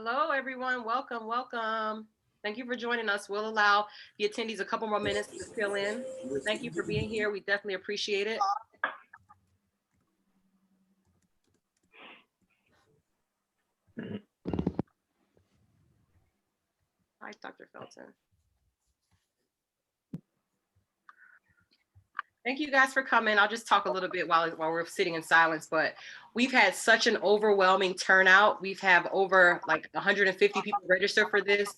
Hello, everyone. Welcome, welcome. Thank you for joining us. We'll allow the attendees a couple more minutes to fill in. Thank you for being here. We definitely appreciate it. Hi, Dr. Felton. Thank you guys for coming. I'll just talk a little bit while we're sitting in silence, but we've had such an overwhelming turnout. We've have over like 150 people register for this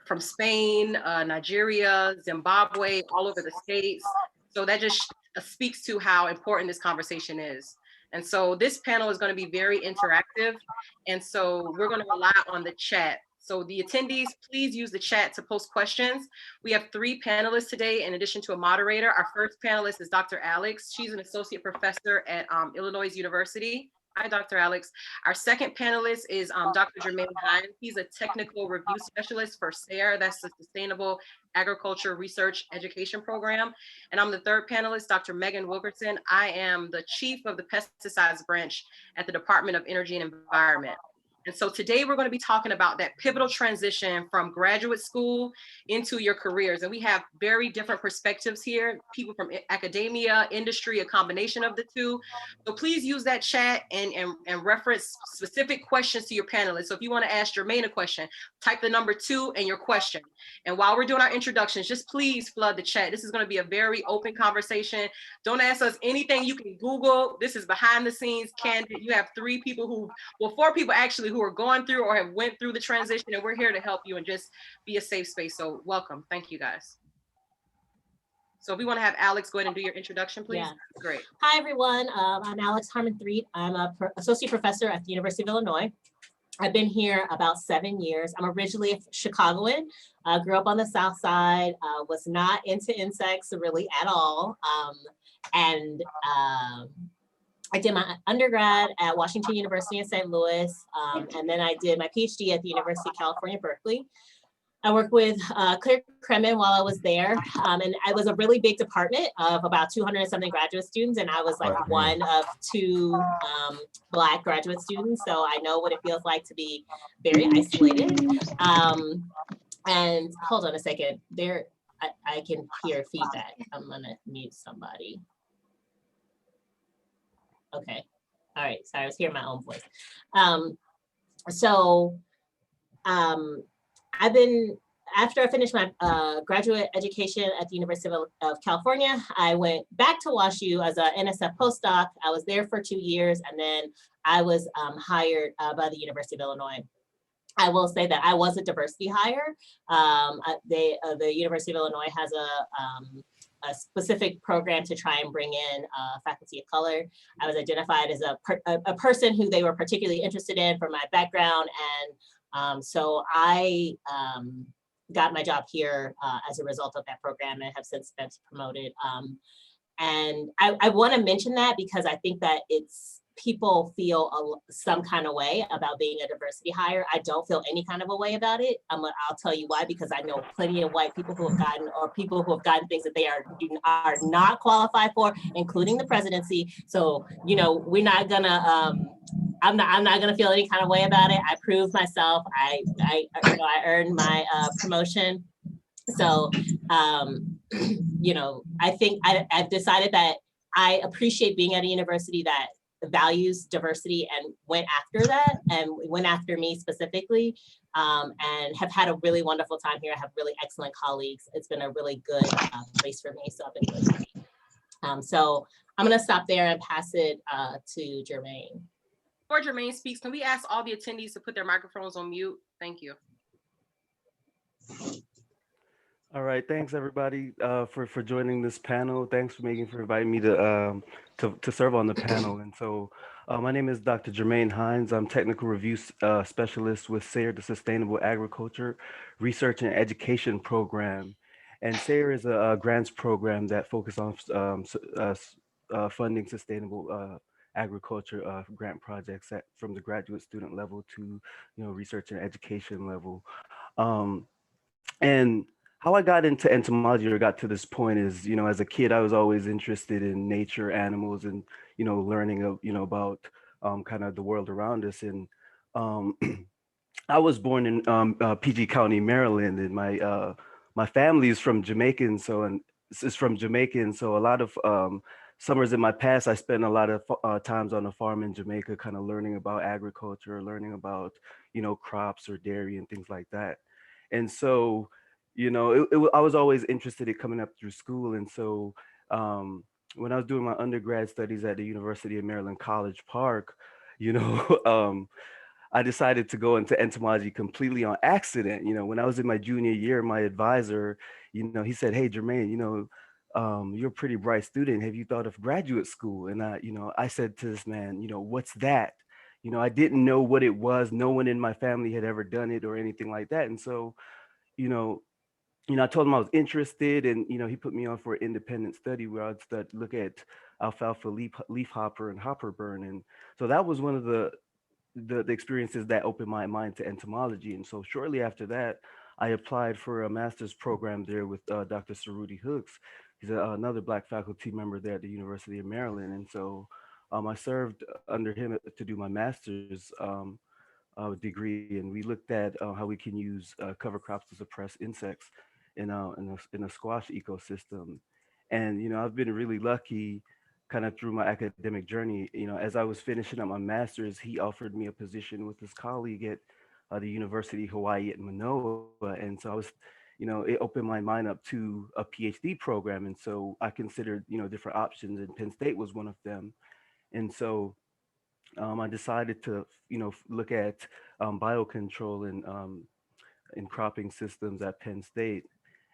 from Spain, Nigeria, Zimbabwe, all over the States. So that just speaks to how important this conversation is. And so this panel is going to be very interactive. And so we're going to rely on the chat. So the attendees, please use the chat to post questions. We have 3 panelists today, in addition to a moderator. Our first panelist is Dr. Alex. She's an associate professor at Illinois University. Hi, Dr. Alex. Our second panelist is Dr. Jermaine Hines. He's a technical review specialist for SARE, that's the Sustainable Agriculture Research Education Program. And I'm the third panelist, Dr. Megan Wilkerson. I am the chief of the pesticides branch at the Department of Energy and Environment. And so today we're going to be talking about that pivotal transition from graduate school into your careers. And we have very different perspectives here, people from academia, industry, a combination of the two. So please use that chat and reference specific questions to your panelists. So if you want to ask Jermaine a question, type the number 2 and your question. And while we're doing our introductions, just please flood the chat. This is going to be a very open conversation. Don't ask us anything you can Google. This is behind the scenes, candid. You have 3 people 4 people actually who are going through or have went through the transition, and we're here to help you and just be a safe space. So welcome. Thank you, guys. So if we want to have Alex go ahead and do your introduction, please. Yeah. Great. Hi, everyone. I'm Alex Harmon-Threet. I'm an associate professor at the University of Illinois. I've been here about 7 years. I'm originally a Chicagoan. Grew up on the South Side, was not into insects really at all. I did my undergrad at Washington University in St. Louis, and then I did my PhD at the University of California, Berkeley. I worked with Claire Kremen while I was there, and it was a really big department of about 200 and something graduate students, and I was like one of 2 Black graduate students, so I know what it feels like to be very isolated. And hold on a second, I can hear feedback. I'm gonna mute somebody. Okay, all right, sorry, I was hearing my own voice. After I finished my graduate education at the University of California, I went back to WashU as an NSF postdoc. I was there for 2 years, and then I was hired by the University of Illinois. I will say that I was a diversity hire. The University of Illinois has a specific program to try and bring in faculty of color. I was identified as a person who they were particularly interested in for my background, and so I got my job here as a result of that program and have since been promoted. And I want to mention that because I think that people feel some kind of way about being a diversity hire. I don't feel any kind of a way about it. I'll tell you why, because I know plenty of white people who have gotten, or people who have gotten things that they are not qualified for, including the presidency. So, we're not gonna, I'm not gonna feel any kind of way about it. I proved myself. I earned my promotion. So, I think I've decided that I appreciate being at a university that values diversity and went after that, and went after me specifically, and have had a really wonderful time here. I have really excellent colleagues. It's been a really good place for me, so I've been really happy. So I'm gonna stop there and pass it to Jermaine. Before Jermaine speaks, can we ask all the attendees to put their microphones on mute? Thank you. All right, thanks everybody for joining this panel. Thanks for inviting me to serve on the panel. And so my name is Dr. Jermaine Hines. I'm technical review specialist with SARE, the Sustainable Agriculture Research and Education Program. And SARE is a grants program that focuses on funding sustainable agriculture grant projects from the graduate student level to research and education level. And how I got into entomology or got to this point is, as a kid, I was always interested in nature, animals, and, learning, about kind of the world around us. And I was born in PG County, Maryland, and my family is from Jamaican, so and is from Jamaican. So a lot of summers in my past, I spent a lot of times on a farm in Jamaica, kind of learning about agriculture, learning about crops or dairy and things like that. And so, I was always interested in coming up through school, and so when I was doing my undergrad studies at the University of Maryland College Park, you know. I decided to go into entomology completely on accident. When I was in my junior year, my advisor, he said, "Hey, Jermaine, you're a pretty bright student. Have you thought of graduate school?" And I said to this man, "What's that?" I didn't know what it was. No one in my family had ever done it or anything like that. And so, you know, I told him I was interested, and he put me on for an independent study where I'd look at alfalfa leaf hopper and hopper burn, and so that was one of the experiences that opened my mind to entomology. And so shortly after that, I applied for a master's program there with Dr. Saruti Hooks. He's another Black faculty member there at the University of Maryland. And so I served under him to do my master's degree, and we looked at how we can use cover crops to suppress insects in a squash ecosystem. And I've been really lucky, kind of through my academic journey. As I was finishing up my master's, he offered me a position with his colleague at the University of Hawaii at Manoa, and so I was, it opened my mind up to a PhD program, and so I considered different options, and Penn State was one of them. And so I decided to, look at biocontrol and cropping systems at Penn State.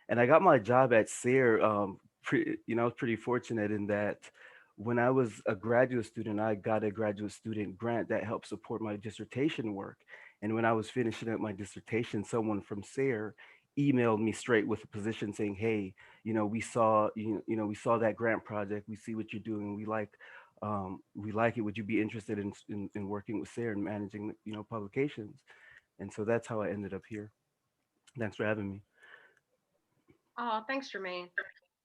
And I got my job at SARE. I was pretty fortunate in that when I was a graduate student, I got a graduate student grant that helped support my dissertation work. And when I was finishing up my dissertation, someone from SARE emailed me straight with a position saying, "Hey, we saw that grant project. We see what you're doing. We like it. Would you be interested in working with SARE and managing publications?" And so that's how I ended up here. Thanks for having me. Oh, thanks, Jermaine.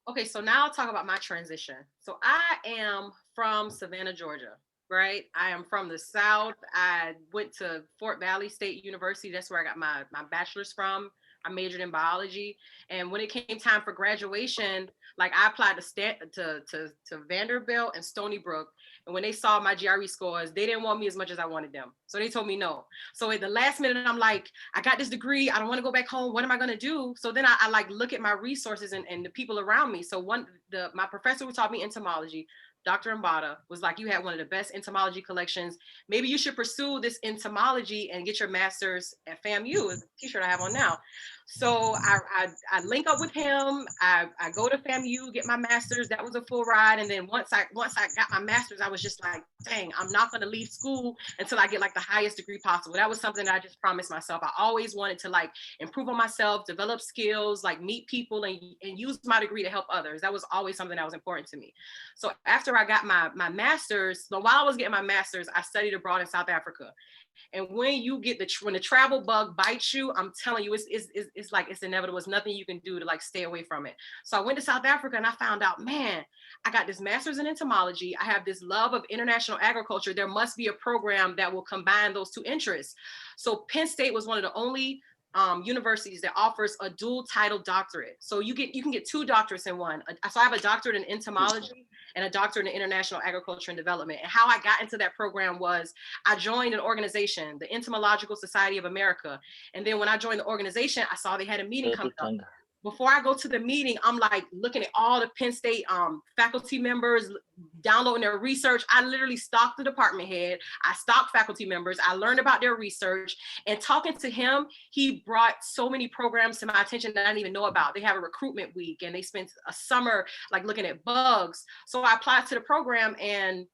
Okay, so now I'll talk about my transition. So I am from Savannah, Georgia, right? I am from the South. I went to Fort Valley State University. That's where I got my bachelor's from. I majored in biology. And when it came time for graduation, like I applied to Vanderbilt and Stony Brook. And when they saw my GRE scores, they didn't want me as much as I wanted them. So they told me no. So at the last minute, I'm like, I got this degree. I don't want to go back home. What am I going to do? So then I like look at my resources and the people around me. So my professor who taught me entomology, Dr. Mbata, was like, you had one of the best entomology collections. Maybe you should pursue this entomology and get your master's at FAMU, is the t-shirt I have on now. So I link up with him. I go to FAMU, get my master's. That was a full ride. And then once I got my master's, I was just like, dang, I'm not going to leave school until I get like the highest degree possible. That was something that I just promised myself. I always wanted to like improve on myself, develop skills, like meet people and use my degree to help others. That was always something that was important to me. So after I got my master's, so while I was getting my master's, I studied abroad in South Africa. And when you get when the travel bug bites you, I'm telling you, it's like it's inevitable. It's nothing you can do to like stay away from it. So I went to South Africa and I found out, man, I got this master's in entomology. I have this love of international agriculture. There must be a program that will combine those two interests. So Penn State was one of the only universities that offers a dual title doctorate. So you can get two doctorates in one. So I have a doctorate in entomology and a doctorate in international agriculture and development. And how I got into that program was I joined an organization, the Entomological Society of America. And then when I joined the organization, I saw they had a meeting coming up. Before I go to the meeting, I'm like looking at all the Penn State faculty members, downloading their research. I literally stalked the department head. I stalked faculty members. I learned about their research. And talking to him, he brought so many programs to my attention that I didn't even know about. They have a recruitment week and they spent a summer like looking at bugs. So I applied to the program, and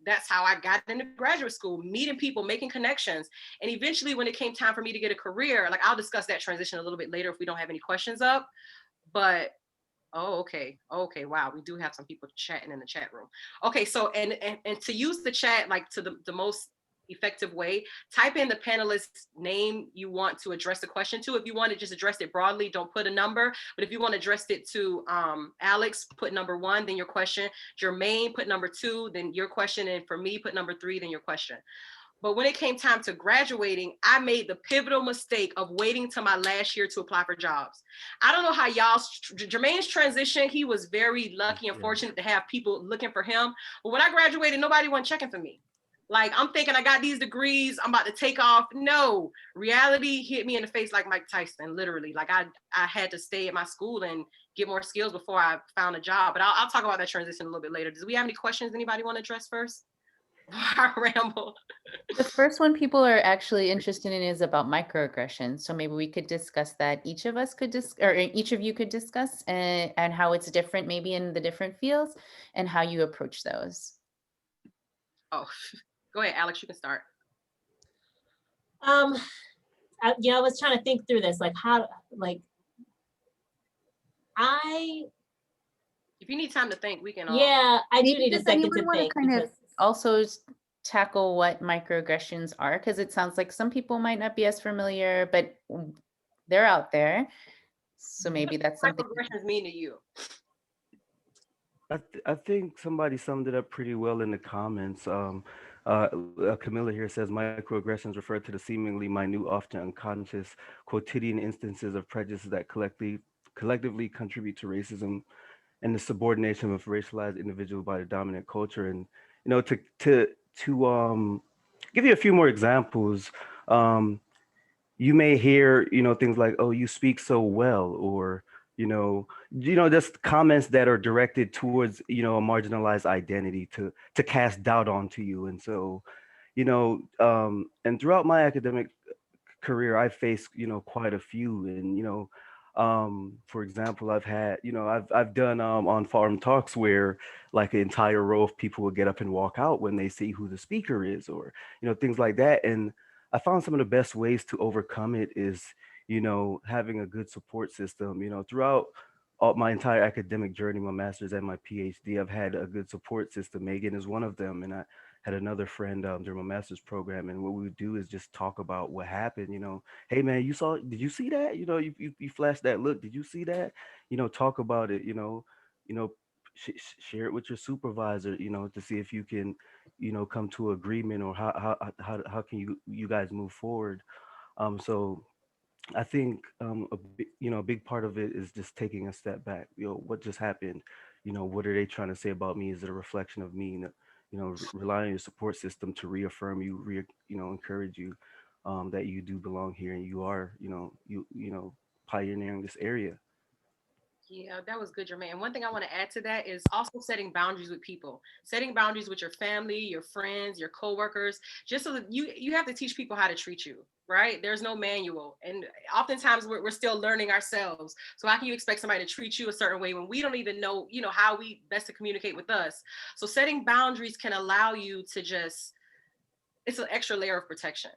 that's how I got into graduate school, meeting people, making connections. And eventually when it came time for me to get a career, like I'll discuss that transition a little bit later if we don't have any questions up. But okay. Wow, we do have some people chatting in the chat room. Okay, so and to use the chat like to the most effective way, type in the panelist's name you want to address the question to. If you want to just address it broadly, don't put a number. But if you want to address it to Alex, put number 1, then your question. Jermaine, put number 2, then your question. And for me, put number 3, then your question. But when it came time to graduating, I made the pivotal mistake of waiting till my last year to apply for jobs. I don't know how Jermaine's transition, he was very lucky and fortunate to have people looking for him. But when I graduated, nobody went checking for me. Like, I'm thinking I got these degrees, I'm about to take off. No, reality hit me in the face like Mike Tyson, literally. Like, I had to stay at my school and get more skills before I found a job. But I'll talk about that transition a little bit later. Do we have any questions anybody want to address first? I ramble. The first one people are actually interested in is about microaggressions. So maybe we could discuss that. Each of us could or each of you could discuss and how it's different maybe in the different fields and how you approach those. Oh, go ahead, Alex, you can start. I was trying to think through this, like if you need time to think, we can all. Yeah, I do Maybe need a does second anyone to wanna think. kind of Because also tackle what microaggressions are, because it sounds like some people might not be as familiar, but they're out there. So maybe that's something. Microaggressions mean to you? I think somebody summed it up pretty well in the comments. Camilla here says microaggressions refer to the seemingly minute, often unconscious, quotidian instances of prejudice that collectively contribute to racism and the subordination of a racialized individual by the dominant culture. And to give you a few more examples, you may hear things like, "Oh, you speak so well," or just comments that are directed towards a marginalized identity to cast doubt onto you. And so and throughout my academic career, I faced quite a few. And for example, I've had I've done on farm talks where like an entire row of people would get up and walk out when they see who the speaker is, or things like that. And I found some of the best ways to overcome it is having a good support system. Throughout all my entire academic journey, my master's and my PhD, I've had a good support system. Megan is one of them, and I had another friend during my master's program, and what we would do is just talk about what happened. Hey man, did you see that? You flashed that look. Did you see that? Talk about it. Share it with your supervisor. To see if you can, come to agreement, or how can you guys move forward. So I think a big part of it is just taking a step back. What just happened? What are they trying to say about me? Is it a reflection of me? Rely on your support system to reaffirm you, encourage you that you do belong here and you are, pioneering this area. Yeah, that was good, Jermaine. And one thing I want to add to that is also setting boundaries with people, setting boundaries with your family, your friends, your coworkers, just so that you have to teach people how to treat you, right? There's no manual. And oftentimes we're still learning ourselves. So how can you expect somebody to treat you a certain way when we don't even know, how we best to communicate with us? So setting boundaries can allow you to it's an extra layer of protection.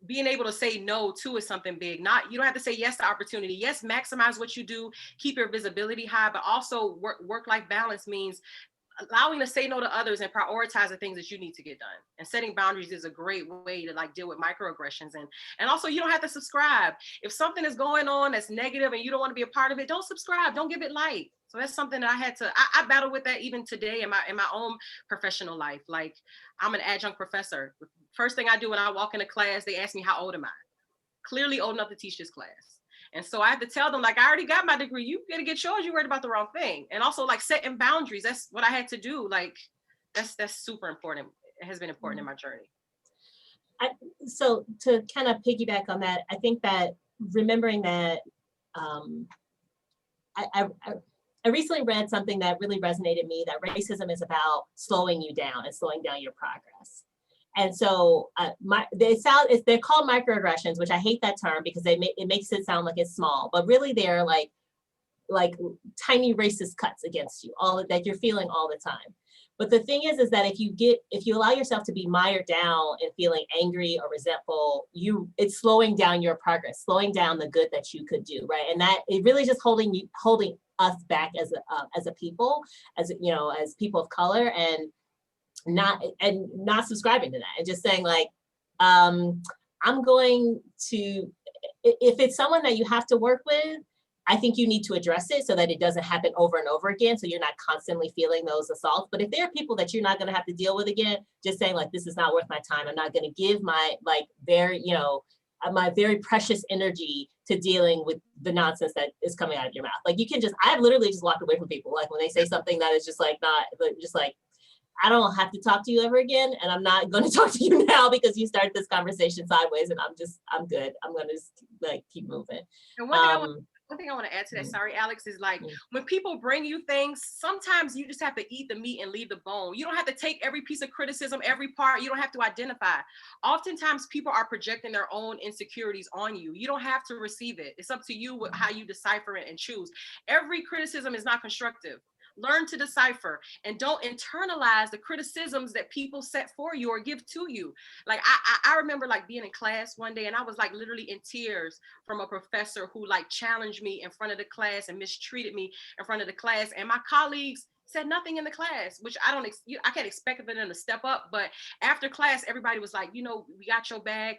Being able to say no to is something big. You don't have to say yes to opportunity. Yes, maximize what you do, keep your visibility high, but also work-life balance means allowing to say no to others and prioritize the things that you need to get done. And setting boundaries is a great way to deal with microaggressions. And also, you don't have to subscribe. If something is going on that's negative and you don't want to be a part of it, don't subscribe. Don't give it like. So that's something that I had to, I battle with that even today in my own professional life. Like, I'm an adjunct professor. First thing I do when I walk into class, they ask me, how old am I? Clearly old enough to teach this class. And so I have to tell them, I already got my degree. You got to get yours. You worried about the wrong thing. And also setting boundaries. That's what I had to do. That's super important. It has been important in my journey. So to kind of piggyback on that, I think that remembering that I recently read something that really resonated me, that racism is about slowing you down and slowing down your progress. And so they're called microaggressions, which I hate that term because it makes it sound like it's small, but really they're like tiny racist cuts against you, that you're feeling all the time. But the thing is that if you allow yourself to be mired down and feeling angry or resentful, it's slowing down your progress, slowing down the good that you could do, right? And that it really just holding us back as a people, as people of color, and not subscribing to that, and just saying I'm going to, if it's someone that you have to work with, I think you need to address it so that it doesn't happen over and over again. So you're not constantly feeling those assaults. But if there are people that you're not going to have to deal with again, just saying like, this is not worth my time. I'm not going to give my like very, you know, my very precious energy to dealing with the nonsense that is coming out of your mouth. Like you can just, I've literally just walked away from people. Like when they say something that is just like not, just like, I don't have to talk to you ever again. And I'm not going to talk to you now because you started this conversation sideways and I'm good. I'm going to just like keep moving. And one thing I want to add to that, sorry, Alex, is like when people bring you things, sometimes you just have to eat the meat and leave the bone. You don't have to take every piece of criticism, every part. You don't have to identify. Oftentimes people are projecting their own insecurities on you. You don't have to receive it. It's up to you how you decipher it and choose. Every criticism is not constructive. Learn to decipher and don't internalize the criticisms that people set for you or give to you. Like I remember like being in class one day and I was like literally in tears from a professor who like challenged me in front of the class and mistreated me in front of the class. And my colleagues said nothing in the class, which I can't expect them to step up. But after class, everybody was like, you know, we got your back.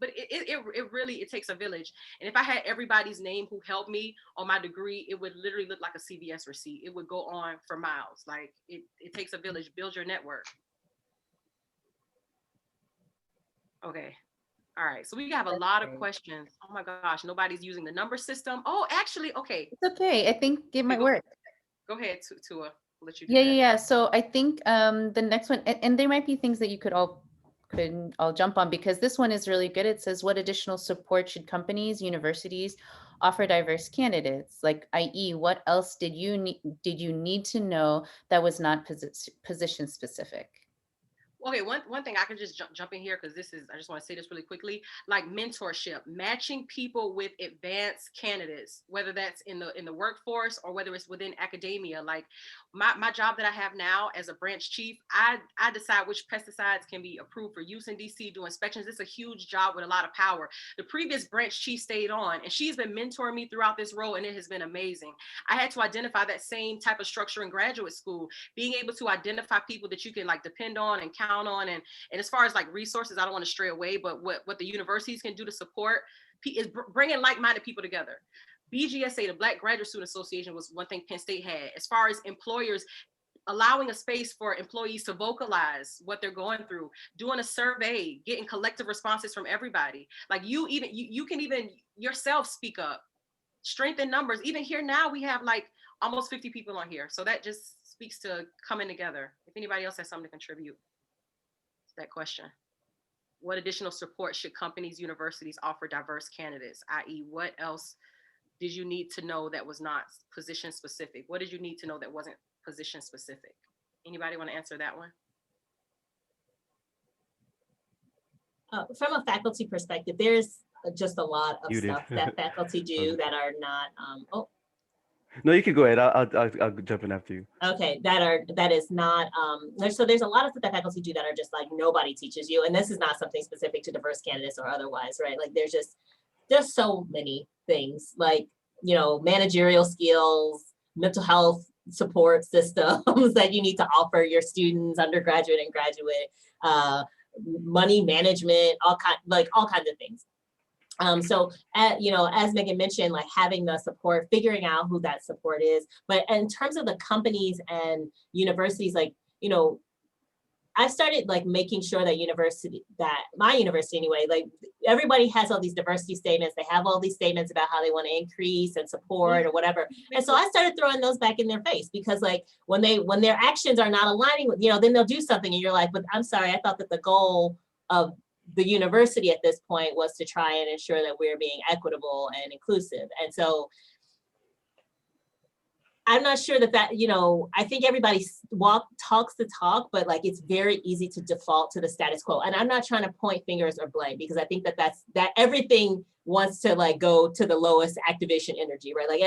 But it really takes a village. And if I had everybody's name who helped me on my degree, it would literally look like a CVS receipt. It would go on for miles. Like it takes a village. Build your network. Okay. All right. So we have a lot of questions. Oh my gosh. Nobody's using the number system. Oh, actually, okay. It's okay. I think it might work. Go ahead, Tua. Let you do Yeah. So I think the next one, and there might be things that you could all jump on because this one is really good. It says, what additional support should companies, universities offer diverse candidates? Like, i.e., what else did you need to know that was not position specific? Okay, one thing I can just jump in here because I just want to say this really quickly, like mentorship, matching people with advanced candidates, whether that's in the workforce or whether it's within academia. Like my job that I have now as a branch chief, I decide which pesticides can be approved for use in DC, do inspections. It's a huge job with a lot of power. The previous branch chief stayed on and she's been mentoring me throughout this role and it has been amazing. I had to identify that same type of structure in graduate school, being able to identify people that you can like depend on and count on. And as far as like resources, I don't want to stray away, but what the universities can do to support is bringing like-minded people together. BGSA, the Black Graduate Student Association, was one thing Penn State had. As far as employers, allowing a space for employees to vocalize what they're going through, doing a survey, getting collective responses from everybody. Like you can even yourself speak up, strengthen numbers. Even here now, we have like almost 50 people on here. So that just speaks to coming together. If anybody else has something to contribute to that question. What additional support should companies, universities offer diverse candidates, i.e. what else did you need to know that was not position specific? What did you need to know that wasn't position specific? Anybody want to answer that one? From a faculty perspective, there's just a lot of stuff that faculty do that are not, No, you can go ahead. I'll jump in after you. Okay, that is not, so there's a lot of stuff that faculty do that are just like nobody teaches you. And this is not something specific to diverse candidates or otherwise, right? Like there's so many things like, you know, managerial skills, mental health support systems that you need to offer your students, undergraduate and graduate, money management, all kinds of things. So, you know, as Megan mentioned, like having the support, figuring out who that support is. But in terms of the companies and universities, like, you know, I started like making sure that my university anyway, like everybody has all these diversity statements. They have all these statements about how they want to increase and support or whatever. And so I started throwing those back in their face because like when their actions are not aligning with, you know, then they'll do something and you're like, but I'm sorry, I thought that the goal of the university at this point was to try and ensure that we're being equitable and inclusive. And so I'm not sure that, you know, I think everybody talks the talk, but like it's very easy to default to the status quo. And I'm not trying to point fingers or blame because I think that everything wants to like go to the lowest activation energy, right? Like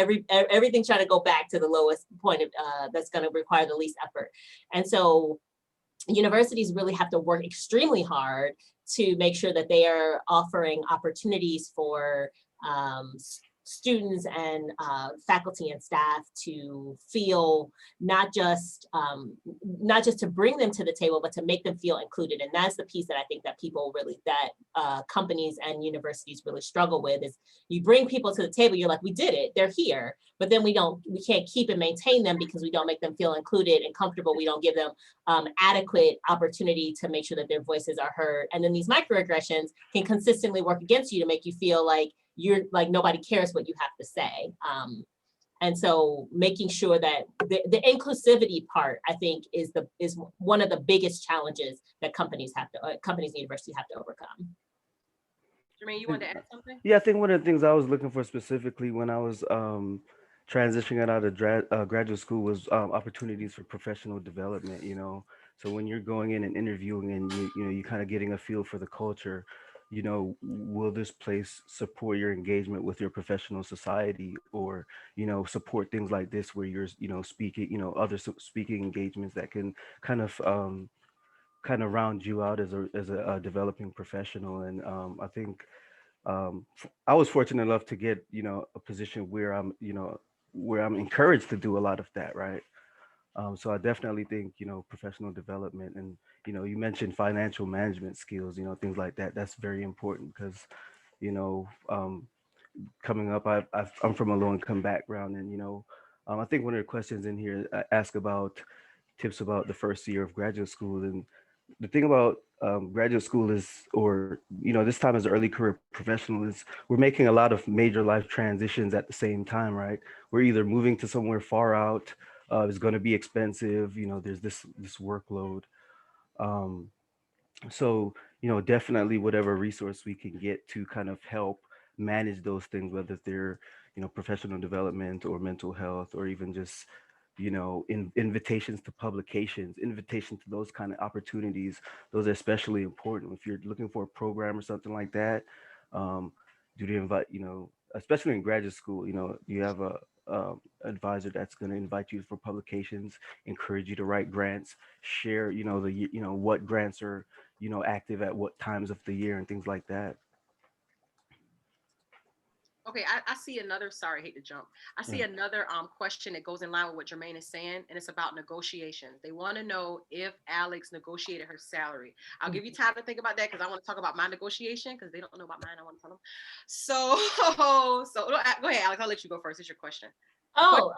everything's trying to go back to the lowest point of, that's going to require the least effort. And so universities really have to work extremely hard to make sure that they are offering opportunities for students and faculty and staff to feel not just to bring them to the table, but to make them feel included. And that's the piece that I think that people really, that companies and universities really struggle with, is you bring people to the table, you're like, we did it, they're here, but then we can't keep and maintain them because we don't make them feel included and comfortable. We don't give them adequate opportunity to make sure that their voices are heard. And then these microaggressions can consistently work against you to make you feel like you're like, nobody cares what you have to say. And so making sure that the inclusivity part, I think, is one of the biggest challenges that companies and universities have to overcome. Jermaine, you wanted to add something? Yeah, I think one of the things I was looking for specifically when I was transitioning out of graduate school was opportunities for professional development, you know. So when you're going in and interviewing and you kind of getting a feel for the culture, you know, will this place support your engagement with your professional society, or, you know, support things like this where you're, you know, speaking, you know, other speaking engagements that can kind of round you out as a developing professional. And I think I was fortunate enough to get, you know, a position where I'm encouraged to do a lot of that, right? So I definitely think, you know, professional development, and, you know, you mentioned financial management skills, you know, things like that. That's very important because, you know, coming up, I'm from a low income background, and, you know, I think one of the questions in here ask about tips about the first year of graduate school. And the thing about graduate school is, or, you know, this time as an early career professional, is we're making a lot of major life transitions at the same time, right? We're either moving to somewhere far out, it's going to be expensive, you know, there's this workload. Um, so, you know, definitely whatever resource we can get to kind of help manage those things, whether they're, you know, professional development or mental health, or even just, you know, invitations to publications, invitations to those kind of opportunities. Those are especially important if you're looking for a program or something like that. um, do they invite, you know, especially in graduate school, you know, you have a advisor that's going to invite you for publications, encourage you to write grants, share, you know, you know, what grants are, you know, active at what times of the year and things like that. Okay, I see another, sorry, I hate to jump. I see another question that goes in line with what Jermaine is saying, and it's about negotiations. They want to know if Alex negotiated her salary. I'll give you time to think about that because I want to talk about my negotiation because they don't know about mine. I want to tell them. So, go ahead, Alex. I'll let you go first. It's your question. Oh,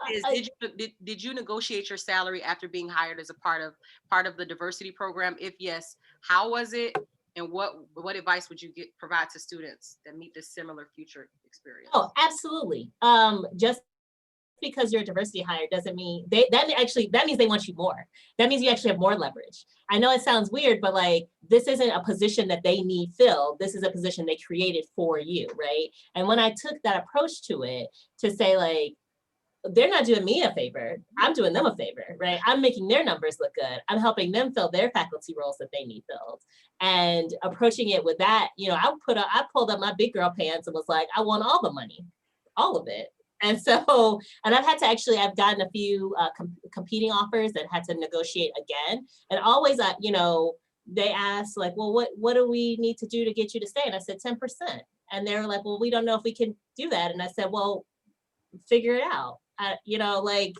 Did you negotiate your salary after being hired as a part of the diversity program? If yes, how was it? And what advice would you provide to students that meet this similar future experience? oh, absolutely. Just because you're a diversity hire doesn't mean that means they want you more. That means you actually have more leverage. I know it sounds weird, but like, this isn't a position that they need filled. This is a position they created for you, right? And when I took that approach to it, to say like, they're not doing me a favor, I'm doing them a favor, right? I'm making their numbers look good. I'm helping them fill their faculty roles that they need filled. And approaching it with that, you know, I pulled up my big girl pants and was like, I want all the money, all of it. And so, and I've gotten a few competing offers that had to negotiate again. And always, you know, they asked like, well, what do we need to do to get you to stay? And I said, 10%. And they were like, well, we don't know if we can do that. And I said, well, figure it out. You know, like,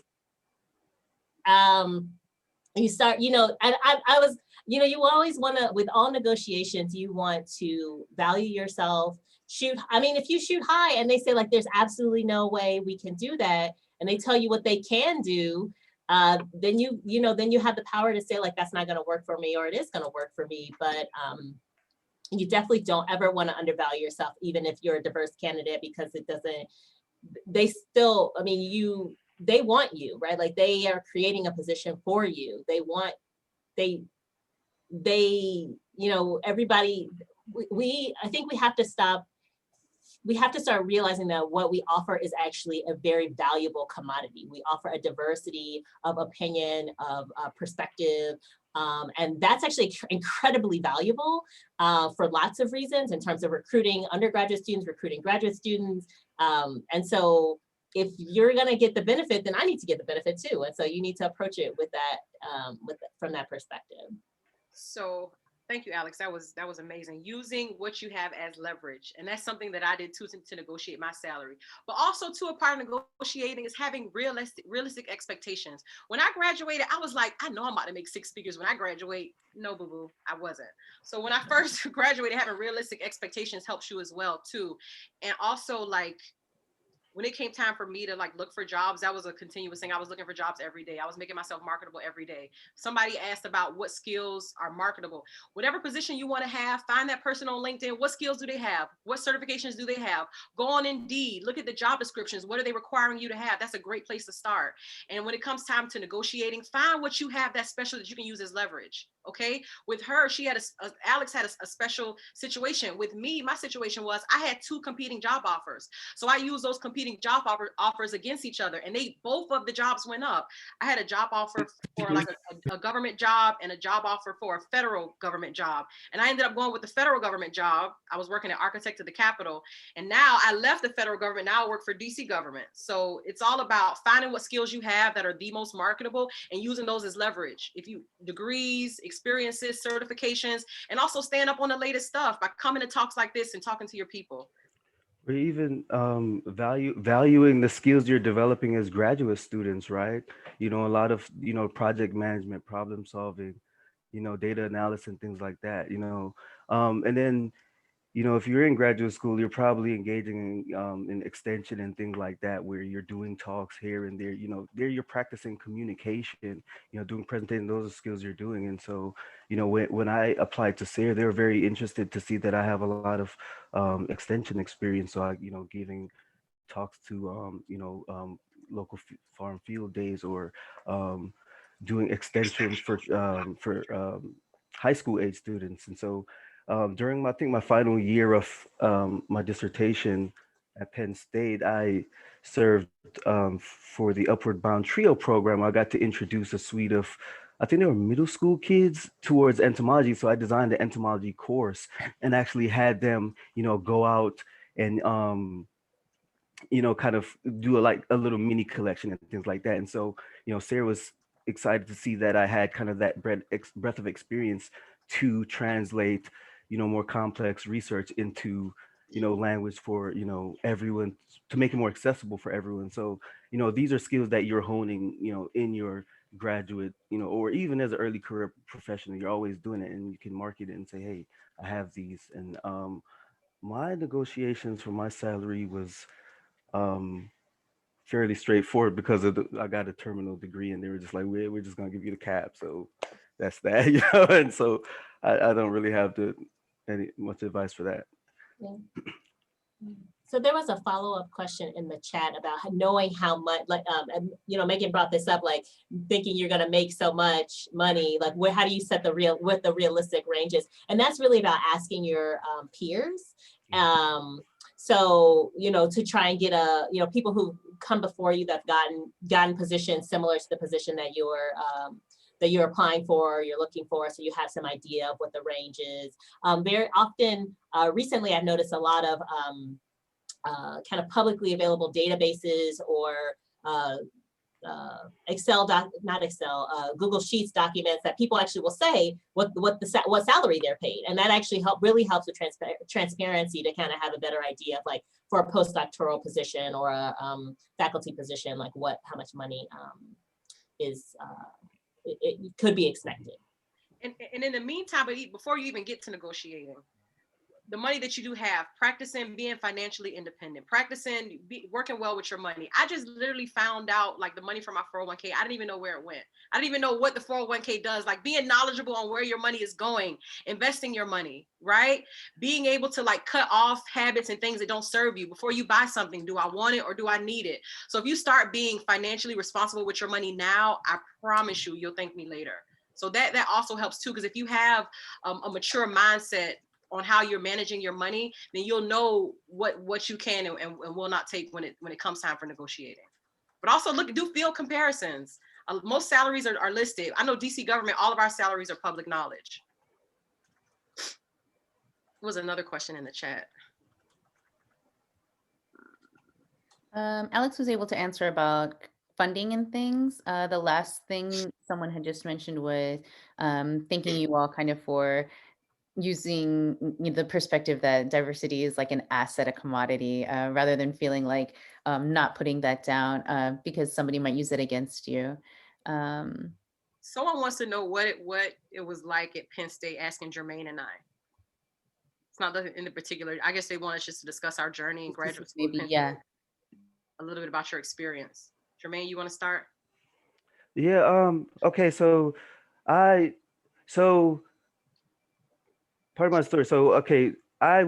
you start, you know, and I was, you know, you always want to, with all negotiations, you want to value yourself, if you shoot high and they say like, there's absolutely no way we can do that, and they tell you what they can do, then you have the power to say like, that's not going to work for me, or it is going to work for me. But you definitely don't ever want to undervalue yourself, even if you're a diverse candidate, because it doesn't, they still, they want you, right? Like, they are creating a position for you. They, you know, everybody, I think we have to start realizing that what we offer is actually a very valuable commodity. We offer a diversity of opinion, of perspective, and that's actually incredibly valuable for lots of reasons, in terms of recruiting undergraduate students, recruiting graduate students. And so if you're going to get the benefit, then I need to get the benefit too. And so you need to approach it with that, from that perspective. So Thank you, Alex. That was amazing. Using what you have as leverage, and that's something that I did too to negotiate my salary. But also, too, a part of negotiating is having realistic expectations. When I graduated, I was like, I know I'm about to make six figures when I graduate. No, boo boo, I wasn't. So when I first graduated, having realistic expectations helps you as well too, and also like when it came time for me to like look for jobs, that was a continuous thing. I was looking for jobs every day. I was making myself marketable every day. Somebody asked about what skills are marketable. Whatever position you want to have, find that person on LinkedIn. What skills do they have? What certifications do they have? Go on Indeed, look at the job descriptions. What are they requiring you to have? That's a great place to start. And when it comes time to negotiating, find what you have that's special that you can use as leverage. Okay. With her, she had Alex had a special situation. With me, my situation was I had two competing job offers. So I used those competing job offers against each other, and they both of the jobs went up. I had a job offer for like a government job and a job offer for a federal government job, and I ended up going with the federal government job. I was working at Architect of the Capitol, and now I left the federal government. Now I work for DC government. So it's all about finding what skills you have that are the most marketable and using those as leverage. If you degrees, experiences, certifications, and also stand up on the latest stuff by coming to talks like this and talking to your people. Or even valuing the skills you're developing as graduate students, right? A lot of project management, problem solving, data analysis and things like that. And then if you're in graduate school, you're probably engaging in extension and things like that, where you're doing talks here and there. There you're practicing communication. Doing presentations. Those are skills you're doing. And so, when I applied to SARE, they were very interested to see that I have a lot of extension experience. So I, giving talks to local farm field days, or um, doing extensions for high school age students. And so during I think my final year of my dissertation at Penn State, I served for the Upward Bound Trio program. I got to introduce a suite of, I think they were middle school kids towards entomology. So I designed the entomology course and actually had them, go out and kind of do like a little mini collection and things like that. And so, Sarah was excited to see that I had kind of that breadth of experience to translate, more complex research into, language for, everyone, to make it more accessible for everyone. So, these are skills that you're honing, in your graduate, or even as an early career professional. You're always doing it, and you can market it and say, hey, I have these. And my negotiations for my salary was um fairly straightforward because I got a terminal degree, and they were just like, we're just gonna give you the cap. So that's that. And so I don't really have any much advice for that. Yeah. So there was a follow-up question in the chat about knowing how much, like, and, Megan brought this up, like thinking you're going to make so much money, like how do you set what the realistic range is? And that's really about asking your peers. So, to try and get people who come before you that've gotten positions similar to the position that you're applying for, you're looking for, so you have some idea of what the range is. Very often, recently, I've noticed a lot of kind of publicly available databases or Google Sheets documents that people actually will say what salary they're paid, and that actually really helps with transparency to kind of have a better idea of, like, for a postdoctoral position or a faculty position, like how much money is it could be expected. And in the meantime, but before you even get to negotiating, the money that you do have, practicing being financially independent, practicing working well with your money. I just literally found out, like, the money from my 401k, I didn't even know where it went. I didn't even know what the 401k does. Like, being knowledgeable on where your money is going, investing your money, right? Being able to, like, cut off habits and things that don't serve you before you buy something. Do I want it or do I need it? So if you start being financially responsible with your money now, I promise you'll thank me later. So that also helps too, because if you have a mature mindset on how you're managing your money, then you'll know what you can and will not take when it comes time for negotiating. But also do field comparisons. Most salaries are listed. I know DC government, all of our salaries are public knowledge. There was another question in the chat. Alex was able to answer about funding and things. The last thing someone had just mentioned was thanking you all kind of for using the perspective that diversity is like an asset, a commodity, rather than feeling like not putting that down because somebody might use it against you. Um, Someone wants to know what it was like at Penn State, asking Jermaine and I. It's not nothing in the particular. I guess they want us just to discuss our journey in just to see graduate school at maybe, Penn yeah. State, a little bit about your experience. Jermaine, you want to start? Yeah. Okay. I, so part of my story. So, okay, I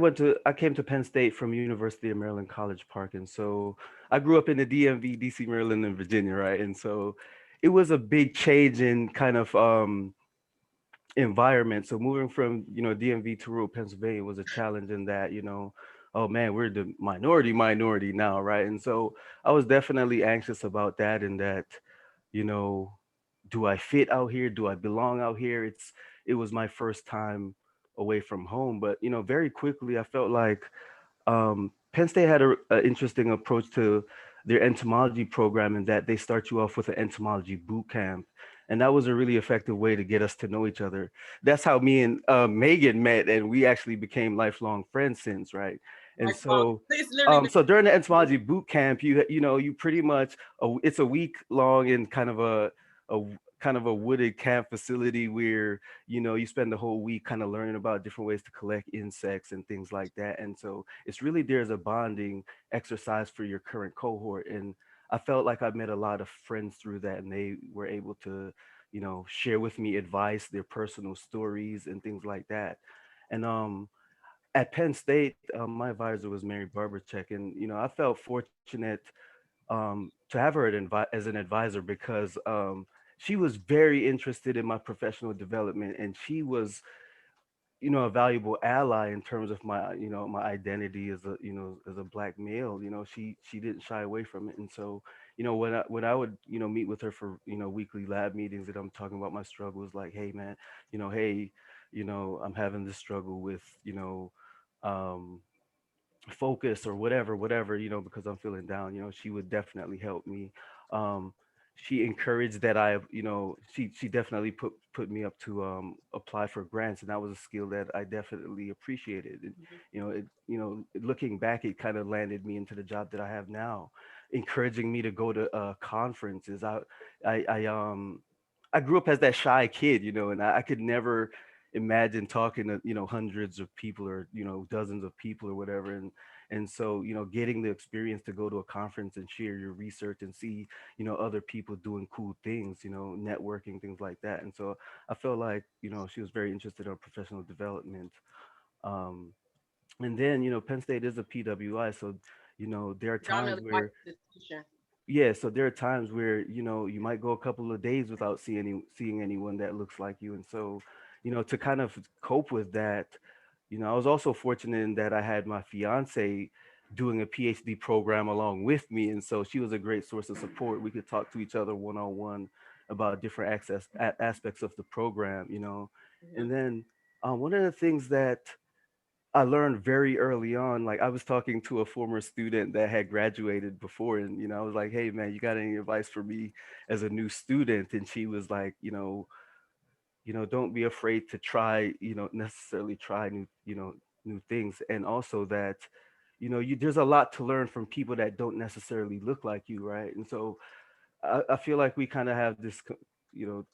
came to Penn State from University of Maryland College Park, and so I grew up in the DMV, DC, Maryland, and Virginia, right? And so it was a big change in kind of environment. So moving from DMV to rural Pennsylvania was a challenge in that oh man, we're the minority now, right? And so I was definitely anxious about that, and that you know do I fit out here? Do I belong out here? It was my first time away from home, but very quickly I felt like Penn State had a interesting approach to their entomology program in that they start you off with an entomology boot camp. And that was a really effective way to get us to know each other. That's how me and Megan met, and we actually became lifelong friends since, right? And Like, well, so, it's literally been. so during the entomology boot camp, you pretty much it's a week long in a kind of a wooded camp facility where you spend the whole week kind of learning about different ways to collect insects and things like that. And so it's really there's a bonding exercise for your current cohort. And I felt like I met a lot of friends through that, and they were able to share with me advice, their personal stories and things like that. And at Penn State, my advisor was Mary Barbercheck, and I felt fortunate to have her as an advisor because she was very interested in my professional development, and she was a valuable ally in terms of my my identity as a as a black male. She didn't shy away from it. And so when I would meet with her for weekly lab meetings, and I'm talking about my struggles, like, hey man, hey, I'm having this struggle with um focus or whatever, because I'm feeling down, she would definitely help me. um she encouraged that she definitely put me up to apply for grants, and that was a skill that I definitely appreciated. And Mhm. looking back, it kind of landed me into the job that I have now, encouraging me to go to conferences. I grew up as that shy kid, and I could never imagine talking to hundreds of people, or dozens of people or whatever. And so getting the experience to go to a conference and share your research and see other people doing cool things, networking, things like that. And so I felt like she was very interested in professional development. um and then Penn State is a PWI, so there are times Predominantly white where institution. yeah, so there are times where you might go a couple of days without seeing anyone that looks like you. And so to kind of cope with that, I was also fortunate in that I had my fiance doing a PhD program along with me, and so she was a great source of support. We could talk to each other one on one about different aspects of the program. Mhm. And then one of the things that I learned very early on, like I was talking to a former student that had graduated before, and I was like, "Hey man, you got any advice for me as a new student?" And she was like, don't be afraid to try, necessarily try new things, and also that there's a lot to learn from people that don't necessarily look like you, right? And so I feel like we kind of have this you know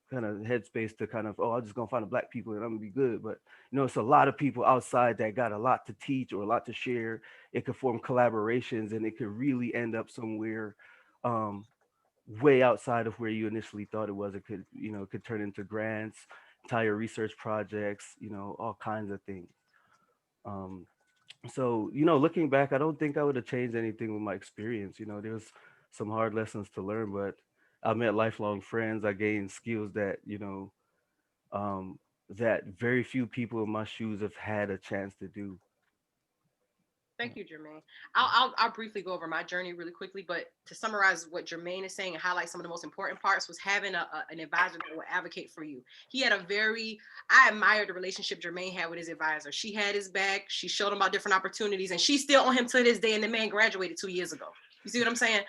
kind of headspace to kind of, oh, I'm just gonna find the black people and I'm gonna be good. But it's a lot of people outside that got a lot to teach or a lot to share. It could form collaborations, and it could really end up somewhere um, way outside of where you initially thought it was. It could, it could turn into grants, entire research projects, all kinds of things. Um, so, looking back, I don't think I would have changed anything with my experience. There's some hard lessons to learn, but I met lifelong friends. I gained skills that, um, that very few people in my shoes have had a chance to do. Thank you, Jermaine. I'll briefly go over my journey really quickly, but to summarize what Jermaine is saying and highlight some of the most important parts was having an advisor that would advocate for you. He had I admired the relationship Jermaine had with his advisor. She had his back. She showed him about different opportunities, and she's still on him to this day. And the man graduated 2 years ago. You see what I'm saying?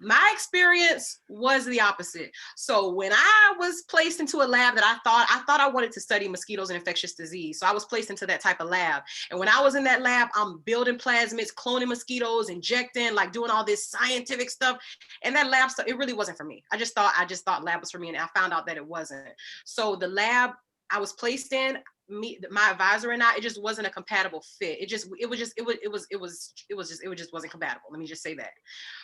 My experience was the opposite. So when I was placed into a lab that I thought I wanted to study mosquitoes and infectious disease. So I was placed into that type of lab. And when I was in that lab, I'm building plasmids, cloning mosquitoes, injecting, like doing all this scientific stuff. And that lab stuff, it really wasn't for me. I just thought lab was for me, and I found out that it wasn't. So the lab I was placed in, my advisor and I, it just wasn't a compatible fit. It just wasn't compatible. Let me just say that.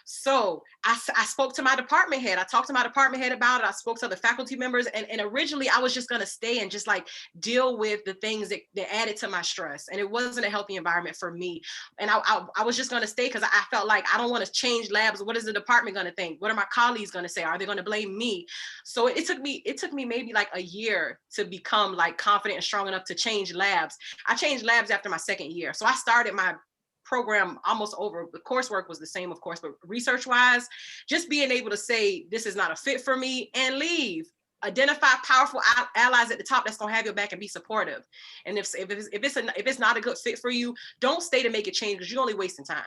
So I spoke to my department head. I talked to my department head about it. I spoke to the faculty members, and originally I was just gonna stay and just like deal with the things that added to my stress. And it wasn't a healthy environment for me. And I was just gonna stay because I felt like I don't want to change labs. What is the department gonna think? What are my colleagues gonna say? Are they gonna blame me? So it took me maybe like a year to become like confident and strong enough to change labs. I changed labs after my second year. So I started my program almost over. The coursework was the same, of course, but research wise, just being able to say, this is not a fit for me, and leave. Identify powerful allies at the top that's gonna have your back and be supportive. And if it's not a good fit for you, don't stay to make it change, because you're only wasting time.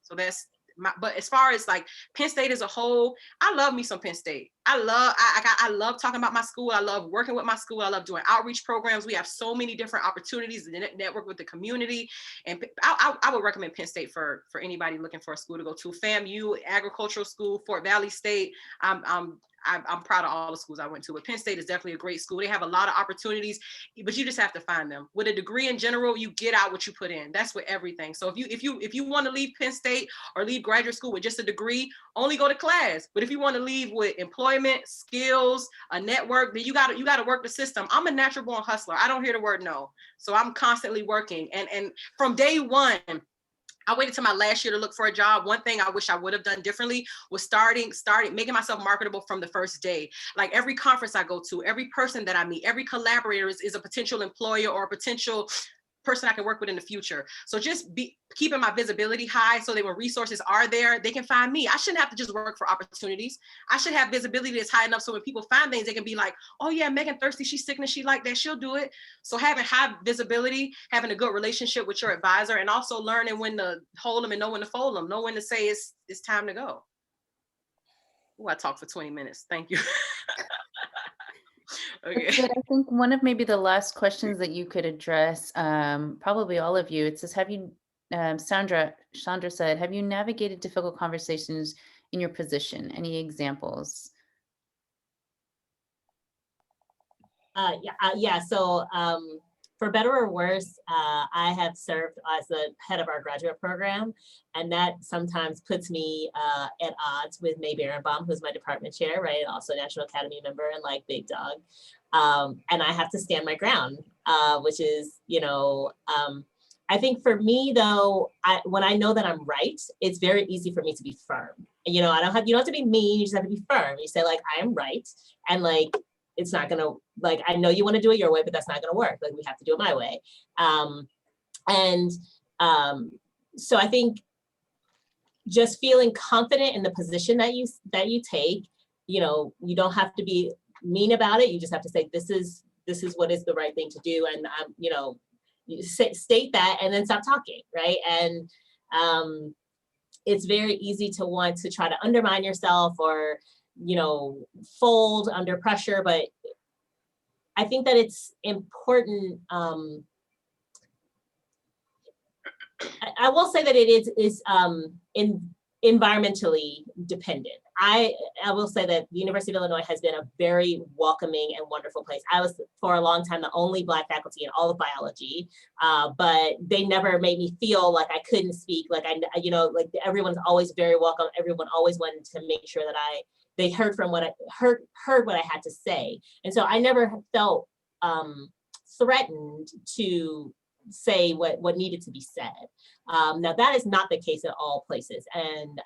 So that's but as far as like Penn State as a whole, I love me some Penn State. I love talking about my school. I love working with my school. I love doing outreach programs. We have so many different opportunities to network with the community. And I would recommend Penn State for anybody looking for a school to go to. FAMU, agricultural school, Fort Valley State. I'm proud of all the schools I went to, but Penn State is definitely a great school. They have a lot of opportunities, but you just have to find them. With a degree in general, you get out what you put in. That's with everything. So if you want to leave Penn State or leave graduate school with just a degree, only go to class. But if you want to leave with employment, skills, a network, then you got to work the system. I'm a natural born hustler. I don't hear the word no. So I'm constantly working. And from day one, I waited till my last year to look for a job. One thing I wish I would have done differently was starting making myself marketable from the first day. Like every conference I go to, every person that I meet, every collaborator is a potential employer or a potential person I can work with in the future. So just keeping my visibility high so that when resources are there, they can find me. I shouldn't have to just work for opportunities. I should have visibility that's high enough so when people find things, they can be like, oh yeah, Megan thirsty, she's sick and she like that, she'll do it. So having high visibility, having a good relationship with your advisor, and also learning when to hold them and know when to fold them, know when to say it's time to go. Ooh, I talked for 20 minutes. Thank you. Okay. But I think one of maybe the last questions that you could address, probably all of you, it says, have you, Chandra said, have you navigated difficult conversations in your position? Any examples? Yeah. So for better or worse, I have served as the head of our graduate program, and that sometimes puts me at odds with May Berenbaum, who's my department chair, right? Also National Academy member and like big dog. And I have to stand my ground, which is, I think for me though, when I know that I'm right, it's very easy for me to be firm. You don't have to be mean, you just have to be firm. You say like, I am right. And like, it's not gonna, like, I know you wanna do it your way, but that's not gonna work. Like we have to do it my way. So I think just feeling confident in the position that you take, you don't have to be mean about it. You just have to say, this is what is the right thing to do. And you state that and then stop talking, right? And it's very easy to want to try to undermine yourself or fold under pressure, but I think that it's important. I will say that it is environmentally dependent. I will say that the University of Illinois has been a very welcoming and wonderful place. I was for a long time the only Black faculty in all of biology, but they never made me feel like I couldn't speak. Like like everyone's always very welcome. Everyone always wanted to make sure that they heard from what I heard what I had to say. And so I never felt threatened to say what needed to be said. Now that is not the case at all places. And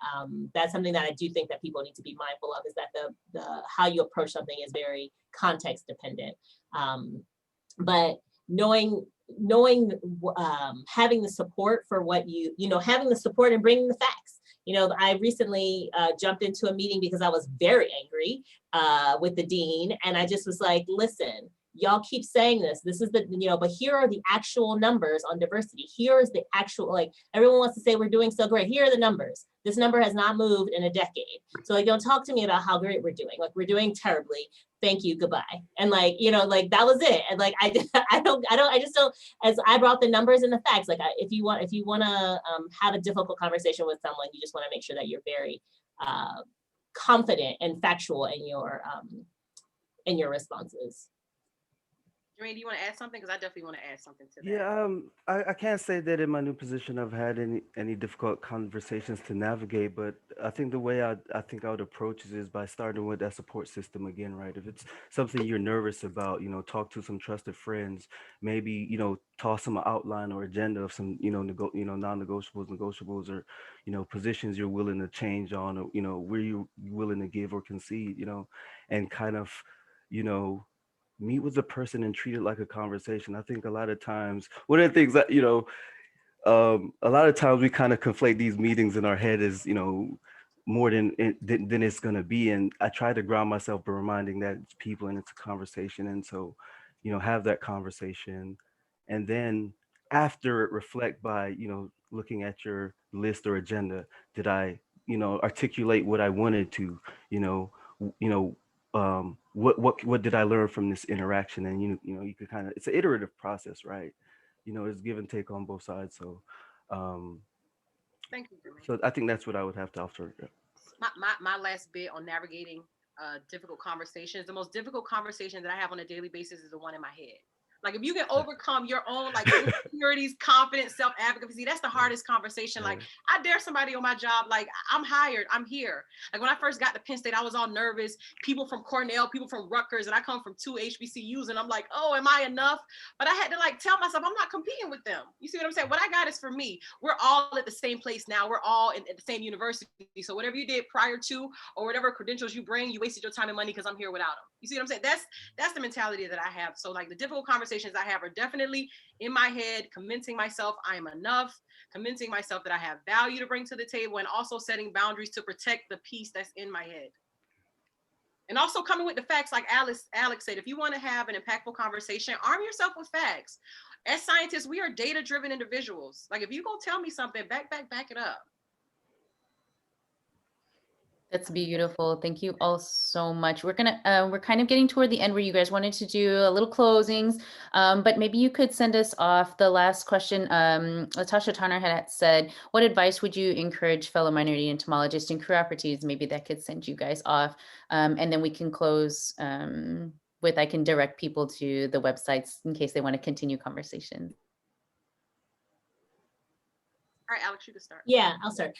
that's something that I do think that people need to be mindful of, is that the how you approach something is very context dependent. But knowing having the support for what having the support and bringing the facts. I recently jumped into a meeting because I was very angry with the dean, and I just was like, listen, y'all keep saying this is the, but here are the actual numbers on diversity. Here is the actual, like, everyone wants to say we're doing so great. Here are the numbers. This number has not moved in a decade. So like, don't talk to me about how great we're doing. Like, we're doing terribly. Thank you, goodbye. And like, like that was it. And like, I just don't, as I brought the numbers and the facts, like if you want to have a difficult conversation with someone, you just want to make sure that you're very confident and factual in your responses. Jermaine, do you want to add something? Because I definitely want to add something to that. Yeah, I can't say that in my new position I've had any difficult conversations to navigate, but I think the way I think I would approach it is by starting with that support system again, right? If it's something you're nervous about, talk to some trusted friends, maybe, toss them an outline or agenda of some, non-negotiables, negotiables, or, positions you're willing to change on, or, where you're willing to give or concede, and kind of, meet with the person and treat it like a conversation. I think a lot of times, one of the things that, a lot of times we kind of conflate these meetings in our head as, more than it's going to be. And I try to ground myself by reminding that it's people and it's a conversation. And so, have that conversation. And then after it, reflect by, looking at your list or agenda. Did I, articulate what I wanted to, what did I learn from this interaction? And you could kind of, it's an iterative process, right? It's give and take on both sides. So thank you, Jermaine. So I think that's what I would have to offer. My last bit on navigating difficult conversations, the most difficult conversation that I have on a daily basis is the one in my head. Like, if you can overcome your own like insecurities, confidence, self-advocacy, that's the hardest conversation. Like, I dare somebody on my job, like, I'm hired, I'm here. Like, when I first got to Penn State, I was all nervous. People from Cornell, people from Rutgers, and I come from 2 HBCUs, and I'm like, oh, am I enough? But I had to like tell myself, I'm not competing with them. You see what I'm saying? What I got is for me. We're all at the same place now. We're all at the same university. So whatever you did prior to, or whatever credentials you bring, you wasted your time and money because I'm here without them. You see what I'm saying? That's the mentality that I have. So like, the difficult conversations I have are definitely in my head, convincing myself I am enough, convincing myself that I have value to bring to the table, and also setting boundaries to protect the peace that's in my head. And also coming with the facts, like Alex said, if you want to have an impactful conversation, arm yourself with facts. As scientists, we are data-driven individuals. Like, if you go tell me something, back it up. That's beautiful. Thank you all so much. We're kind of getting toward the end where you guys wanted to do a little closings, but maybe you could send us off. The last question, Latasha Tanner had said, what advice would you encourage fellow minority entomologists and career opportunities? Maybe that could send you guys off. And then we can close with, I can direct people to the websites in case they want to continue conversations. All right, Alex, you can start. Yeah, I'll start.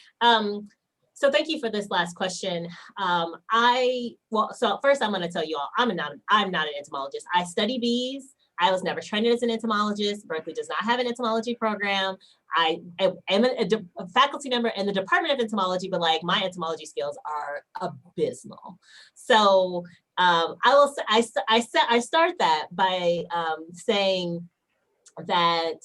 So thank you for this last question. So first I'm going to tell you all, I'm not an entomologist. I study bees. I was never trained as an entomologist. Berkeley does not have an entomology program. I am a faculty member in the Department of Entomology, but like, my entomology skills are abysmal. So I start that by saying that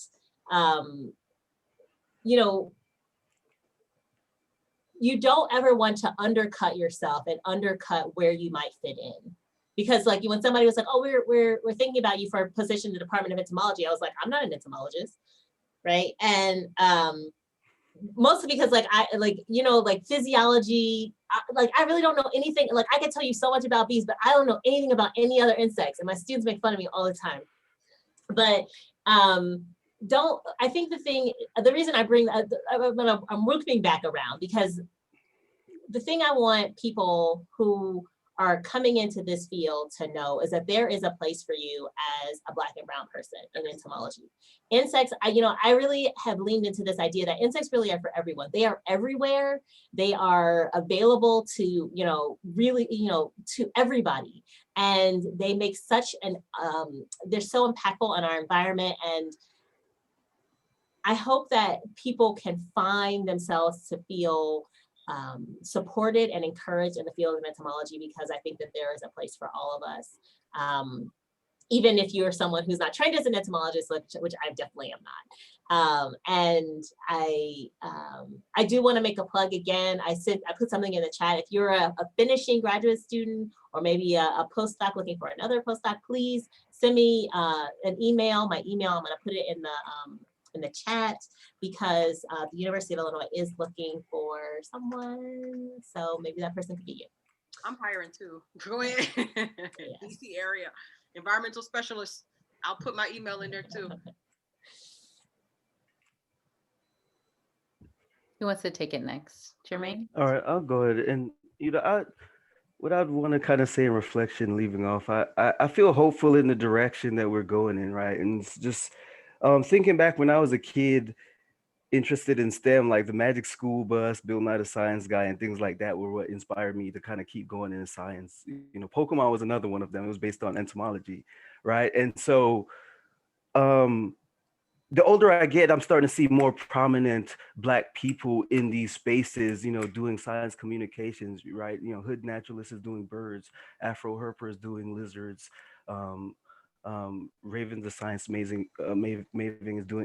you don't ever want to undercut yourself and undercut where you might fit in. Because like, when somebody was like, oh, we're thinking about you for a position in the Department of Entomology, I was like, I'm not an entomologist, right? And mostly because like, physiology, I really don't know anything. Like, I can tell you so much about bees, but I don't know anything about any other insects. And my students make fun of me all the time. But I think the reason I bring, I'm looping back around, because the thing I want people who are coming into this field to know is that there is a place for you as a Black and brown person in entomology. Insects, I really have leaned into this idea that insects really are for everyone. They are everywhere. They are available to, really, to everybody. And they make such they're so impactful on our environment. And I hope that people can find themselves to feel supported and encouraged in the field of entomology, because I think that there is a place for all of us. Even if you're someone who's not trained as an entomologist, which I definitely am not. And I do want to make a plug again. I put something in the chat. If you're a finishing graduate student, or maybe a postdoc looking for another postdoc, please send me an email. My email, I'm gonna put it in the chat, because the University of Illinois is looking for someone. So maybe that person could be you. I'm hiring too. Go ahead. Yes. DC area, environmental specialist. I'll put my email in there too. Who wants to take it next? Jermaine? All right, I'll go ahead. And what I'd want to kind of say in reflection, leaving off, I feel hopeful in the direction that we're going in, right? And it's just thinking back when I was a kid, interested in STEM, like the Magic School Bus, Bill Nye the Science Guy, and things like that were what inspired me to kind of keep going in science. You know, Pokemon was another one of them. It was based on entomology, right? And so the older I get, I'm starting to see more prominent Black people in these spaces, you know, doing science communications, right? You know, Hood Naturalist is doing birds, Afro Herper is doing lizards, um, Raven the Science Maven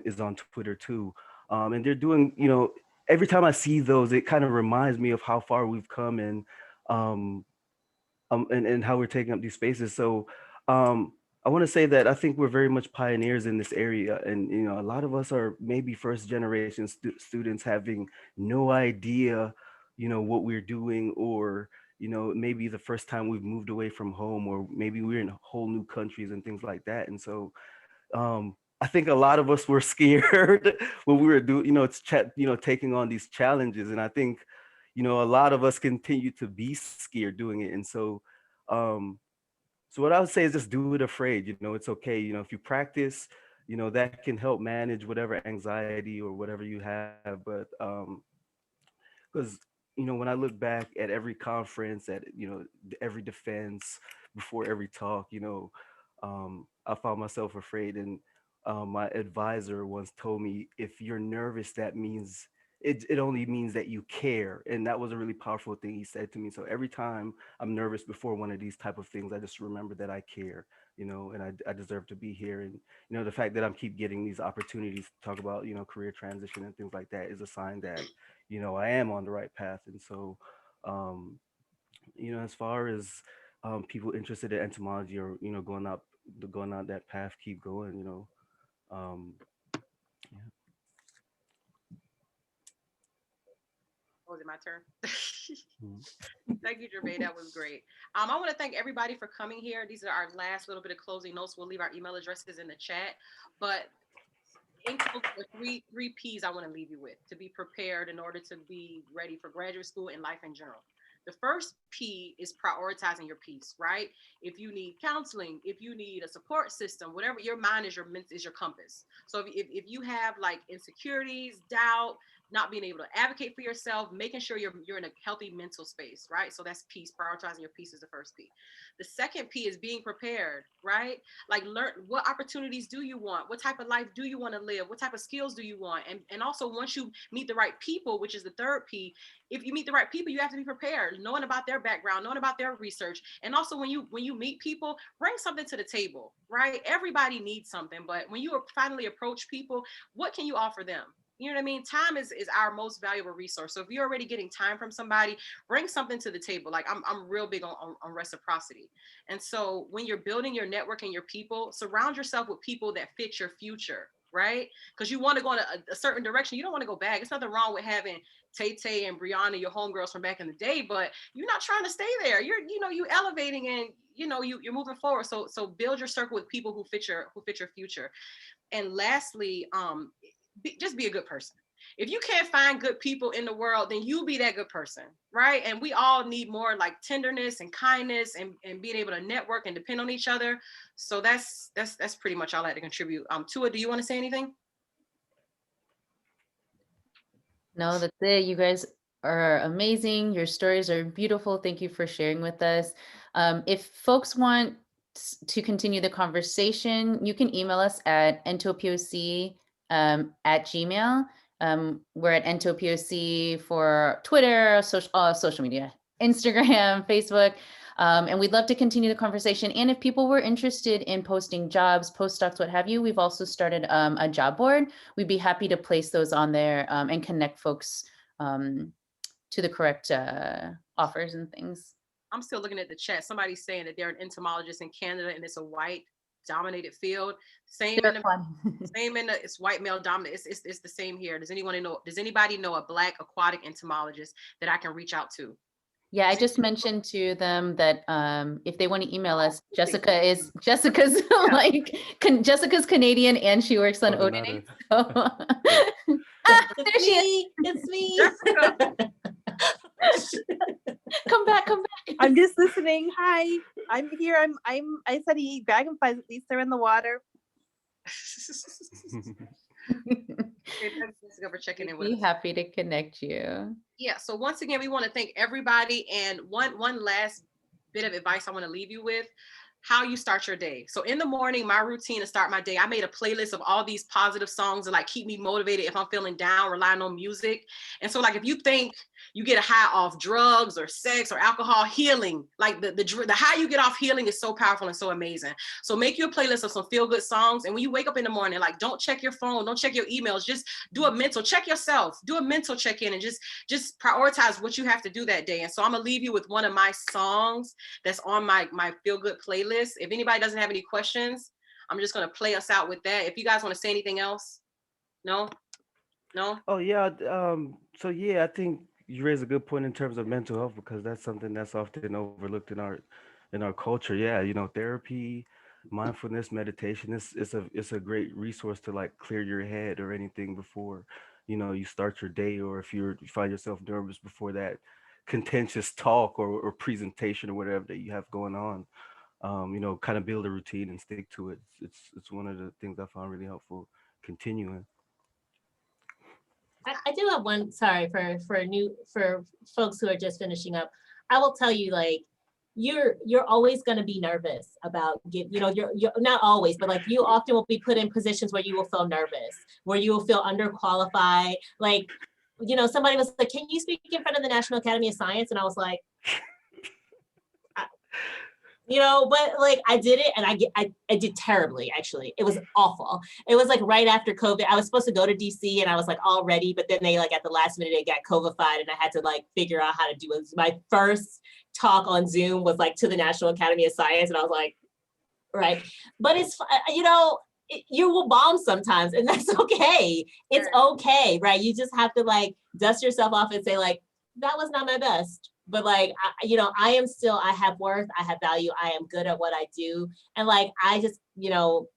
is on Twitter too. And they're doing, you know, every time I see those, it kind of reminds me of how far we've come um, and how we're taking up these spaces. So I want to say that I think we're very much pioneers in this area, and you know, a lot of us are maybe first generation students having no idea, you know, what we're doing, or you know, maybe the first time we've moved away from home, or maybe we're in whole new countries and things like that. And so I think a lot of us were scared when we were doing, you know, taking on these challenges. And I think, you know, a lot of us continue to be scared doing it. And so, so what I would say is just do it afraid. You know, it's okay. You know, if you practice, you know, that can help manage whatever anxiety or whatever you have. But because you know, when I look back at every conference, at you know, every defense, before every talk, you know, I found myself afraid. And my advisor once told me, if you're nervous, that means it only means that you care. And that was a really powerful thing he said to me. So every time I'm nervous before one of these type of things, I just remember that I care, you know, and I deserve to be here. And you know, the fact that I'm keep getting these opportunities to talk about, you know, career transition and things like that is a sign that, you know, I am on the right path. And so um you know, as far as people interested in entomology, or you know, going out that path, keep going, you know. um yeah. Was it my turn? Mhm. Thank you, Jermaine. That was great. I want to thank everybody for coming here. These are our last little bit of closing notes. We'll leave our email addresses in the chat. But in closing, the three P's I want to leave you with to be prepared in order to be ready for graduate school and life in general. The first P is prioritizing your peace, right? If you need counseling, if you need a support system, whatever, your mind is your compass. So if you have like insecurities, doubt, not being able to advocate for yourself, making sure you're in a healthy mental space, right? So that's peace. Prioritizing your peace is the first P. The second P is being prepared, right? Like learn, what opportunities do you want? What type of life do you want to live? What type of skills do you want? And also once you meet the right people, which is the third P, if you meet the right people, you have to be prepared, knowing about their background, knowing about their research. And also when you meet people, bring something to the table, right? Everybody needs something, but when you finally approach people, what can you offer them? You know what I mean? Time is our most valuable resource. So if you're already getting time from somebody, bring something to the table. Like I'm real big on reciprocity. And so when you're building your network and your people, surround yourself with people that fit your future, right? Because you want to go in a certain direction. You don't want to go back. There's nothing wrong with having Tay Tay and Brianna, your homegirls from back in the day, but you're not trying to stay there. You elevating, and you're moving forward. So build your circle with people who fit your future. And lastly, just be a good person. If you can't find good people in the world, then you be that good person, right? And we all need more like tenderness and kindness, and being able to network and depend on each other. So that's pretty much all I had to contribute. Tua, do you want to say anything? No, that's it. You guys are amazing. Your stories are beautiful. Thank you for sharing with us. If folks want to continue the conversation, you can email us at entopoc at Gmail. We're at entopoc for Twitter, social media, Instagram, Facebook. And we'd love to continue the conversation. And if people were interested in posting jobs, postdocs, what have you, we've also started a job board. We'd be happy to place those on there and connect folks to the correct offers and things. I'm still looking at the chat. Somebody's saying that they're an entomologist in Canada and it's a white dominated field. Same They're in the fun. same in the it's white male dominant. It's the same here. Does anybody know a Black aquatic entomologist that I can reach out to? Yeah, I See, just mentioned to them that if they want to email us, perfect. Jessica's Yeah. like Jessica's Canadian and she works on Oh, they're not Odin. a- So ah, It's there she is. me. It's me. Jessica, Come back, come back. I'm just listening. Hi, I'm here. I study dragonflies. At least they're in the water. okay, thanks, Jessica, for checking in We'd with be us. happy to connect you. Yeah, so once again, we want to thank everybody. And one last bit of advice I want to leave you with: how you start your day. So in the morning, my routine to start my day, I made a playlist of all these positive songs that like keep me motivated if I'm feeling down, relying on music. And so like if you think you get a high off drugs or sex or alcohol, healing, like the high you get off healing is so powerful and so amazing. So make you a playlist of some feel good songs. And when you wake up in the morning, like don't check your phone, don't check your emails, just do a mental check yourself, do a mental check-in, and just prioritize what you have to do that day. And so I'm gonna leave you with one of my songs that's on my feel good playlist. If anybody doesn't have any questions, I'm just gonna play us out with that. If you guys want to say anything else, no. Oh yeah, so yeah, I think you raise a good point in terms of mental health because that's something that's often overlooked in our culture. Yeah, therapy, mindfulness, meditation it's a great resource to like clear your head or anything before, you start your day, or if you find yourself nervous before that contentious talk or presentation or whatever that you have going on. Kind of build a routine and stick to it. It's one of the things I found really helpful continuing. I do have one, sorry, for folks who are just finishing up. I will tell you, like, you're always going to be nervous about you're not always, but like you often will be put in positions where you will feel nervous, where you will feel underqualified. Like, somebody was like, can you speak in front of the National Academy of Science? And I was like, but like I did it, and I did terribly, actually. It was awful. It was like right after COVID. I was supposed to go to DC and I was like all ready, but then they like at the last minute they got COVIDified and I had to like figure out how to do it. My first talk on Zoom was like to the National Academy of Science, and I was like, right. But it's you will bomb sometimes, and that's okay. It's okay, right? You just have to like dust yourself off and say like, that was not my best. But like, I have worth, I have value, I am good at what I do. And like, I just,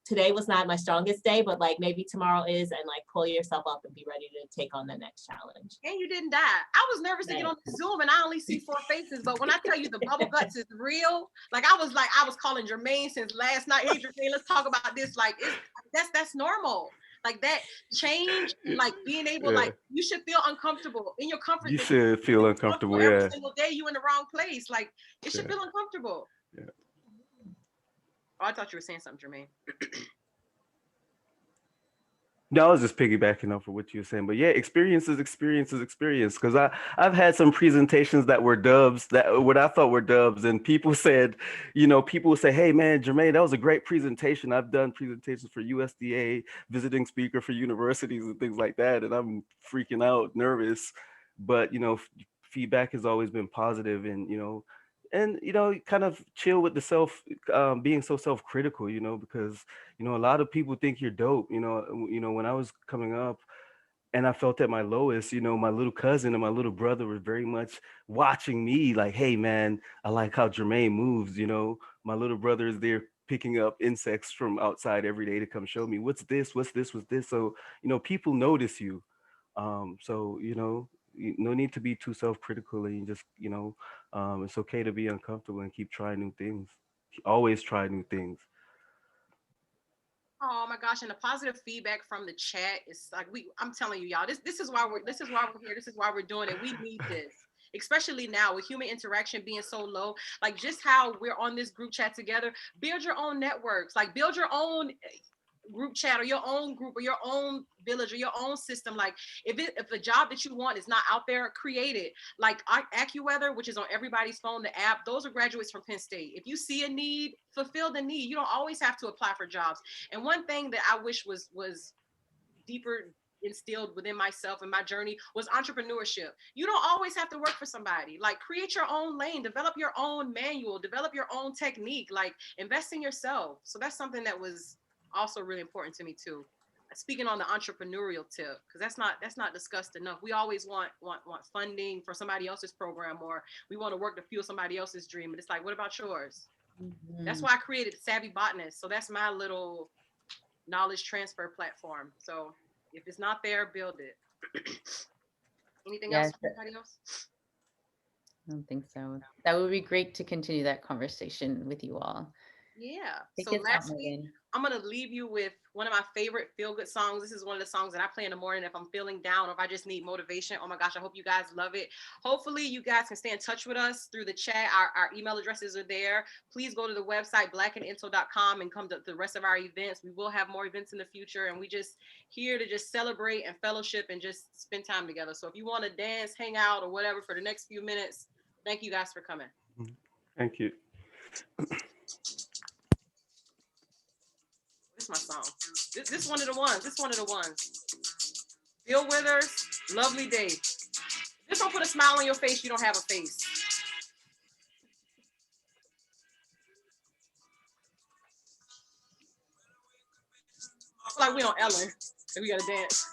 today was not my strongest day, but like maybe tomorrow is, and like pull yourself up and be ready to take on the next challenge. And you didn't die. I was nervous to get on Zoom and I only see 4 faces, but when I tell you the bubble guts is real, like I was calling Jermaine since last night. Hey Jermaine, let's talk about this. Like that's normal. Like that change, like being able, like you should feel uncomfortable in your comfort. You should feel uncomfortable, every yeah. single day you in the wrong place. Like it should feel uncomfortable. Yeah. Oh, I thought you were saying something, Jermaine. No, I was just piggybacking off of what you were saying, but yeah, experience. Because I've had some presentations that were dubs, that what I thought were dubs, and people said, people would say, "Hey man, Jermaine, that was a great presentation. I've done presentations for USDA, visiting speaker for universities and things like that," and I'm freaking out, nervous, but feedback has always been positive, and kind of chill with the being so self-critical, because a lot of people think you're dope. When I was coming up and I felt at my lowest, my little cousin and my little brother were very much watching me like, hey man, I like how Jermaine moves. My little brother is there picking up insects from outside every day to come show me what's this. So people notice you. So no need to be too self-critical, and just it's okay to be uncomfortable and keep trying new things. Always try new things. Oh my gosh, and the positive feedback from the chat is like I'm telling you, y'all, this is why we're here. This is why we're doing it. We need this. Especially now with human interaction being so low, like just how we're on this group chat together. Build your own networks, like build your own group chat or your own group or your own village or your own system. Like if the job that you want is not out there, create it. Like AccuWeather, which is on everybody's phone, the app, those are graduates from Penn State. If you see a need, fulfill the need. You don't always have to apply for jobs. And one thing that I wish was deeper instilled within myself and my journey was entrepreneurship. You don't always have to work for somebody. Like, create your own lane, develop your own manual, develop your own technique, like invest in yourself. So that's something that was also really important to me too. Speaking on the entrepreneurial tip, because that's not discussed enough. We always want funding for somebody else's program, or we want to work to fuel somebody else's dream. But it's like, what about yours? That's why I created Savvy Botanist. So that's my little knowledge transfer platform. So if it's not there, build it. Anything else from anybody else? I don't think so. That would be great to continue that conversation with you all. Yeah. Take So us out, lastly, Megan. I'm going to leave you with one of my favorite feel-good songs. This is one of the songs that I play in the morning if I'm feeling down or if I just need motivation. Oh my gosh, I hope you guys love it. Hopefully you guys can stay in touch with us through the chat. Our email addresses are there. Please go to the website, blackandintel.com, and come to the rest of our events. We will have more events in the future, and we just here to just celebrate and fellowship and just spend time together. So if you want to dance, hang out, or whatever for the next few minutes, thank you guys for coming. Thank you. This is my song. This one of the ones. This one of the ones. Bill Withers, Lovely Day. Just don't put a smile on your face. You don't have a face. I feel like we on Ellen and we gotta dance.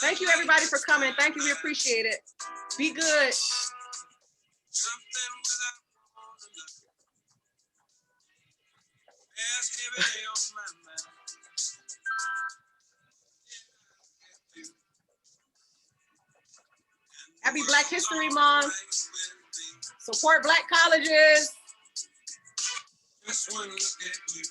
Thank you everybody for coming. Thank you. We appreciate it. Be good. Happy Black History Month. Support Black colleges. Just wanna look at you.